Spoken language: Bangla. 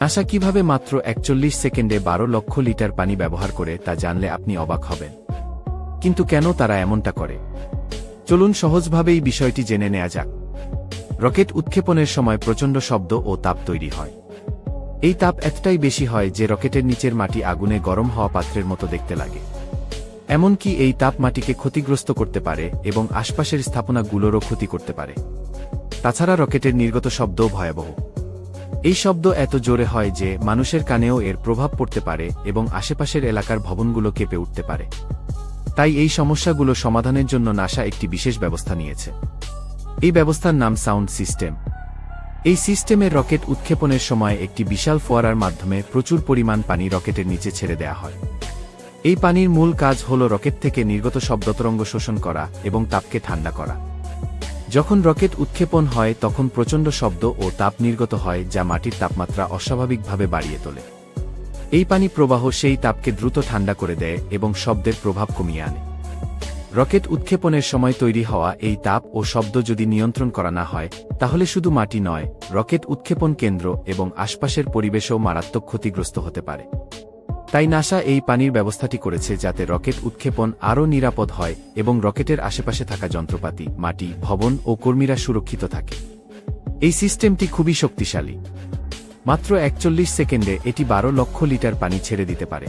নাসা কিভাবে মাত্র ৪১ সেকেন্ডে ১২ লক্ষ লিটার পানি ব্যবহার করে তা জানলে আপনি অবাক হবেন। কিন্তু কেন তারা এমনটা করে? চলুন সহজভাবেই বিষয়টি জেনে নেওয়া যাক। রকেট উৎক্ষেপণের সময় প্রচণ্ড শব্দ ও তাপ তৈরি হয়। এই তাপ এতটাই বেশি হয় যে রকেটের নিচের মাটি আগুনে গরম হওয়া পাত্রের মতো দেখতে লাগে। এমনকি এই তাপ মাটিকে ক্ষতিগ্রস্ত করতে পারে এবং আশপাশের স্থাপনাগুলোরও ক্ষতি করতে পারে। তাছাড়া রকেটের নির্গত শব্দও ভয়াবহ। এই শব্দ এত জোরে হয় যে মানুষের কানেও এর প্রভাব পড়তে পারে এবং আশেপাশের এলাকার ভবনগুলো কেঁপে উঠতে পারে। তাই এই সমস্যাগুলো সমাধানের জন্য নাসা একটি বিশেষ ব্যবস্থা নিয়েছে। এই ব্যবস্থার নাম সাউন্ড সিস্টেম। এই সিস্টেমের রকেট উৎক্ষেপণের সময় একটি বিশাল ফোয়ারার মাধ্যমে প্রচুর পরিমাণ পানি রকেটের নিচে ছেড়ে দেওয়া হয়। এই পানির মূল কাজ হল রকেট থেকে নির্গত শব্দতরঙ্গ শোষণ করা এবং তাপকে ঠান্ডা করা। যখন রকেট উৎক্ষেপণ হয় তখন প্রচণ্ড শব্দ ও তাপ নির্গত হয় যা মাটির তাপমাত্রা অস্বাভাবিকভাবে বাড়িয়ে তোলে। এই পানি প্রবাহ সেই তাপকে দ্রুত ঠান্ডা করে দেয় এবং শব্দের প্রভাব কমিয়ে আনে। রকেট উৎক্ষেপণের সময় তৈরি হওয়া এই তাপ ও শব্দ যদি নিয়ন্ত্রণ করা না হয় তাহলে শুধু মাটি নয়, রকেট উৎক্ষেপণ কেন্দ্র এবং আশপাশের পরিবেশও মারাত্মক ক্ষতিগ্রস্ত হতে পারে। তাই নাসা এই পানির ব্যবস্থাটি করেছে যাতে রকেট উৎক্ষেপণ আরও নিরাপদ হয় এবং রকেটের আশেপাশে থাকা যন্ত্রপাতি, মাটি, ভবন ও কর্মীরা সুরক্ষিত থাকে। এই সিস্টেমটি খুবই শক্তিশালী। মাত্র ৪১ সেকেন্ডে এটি ১২ লক্ষ লিটার পানি ছেড়ে দিতে পারে।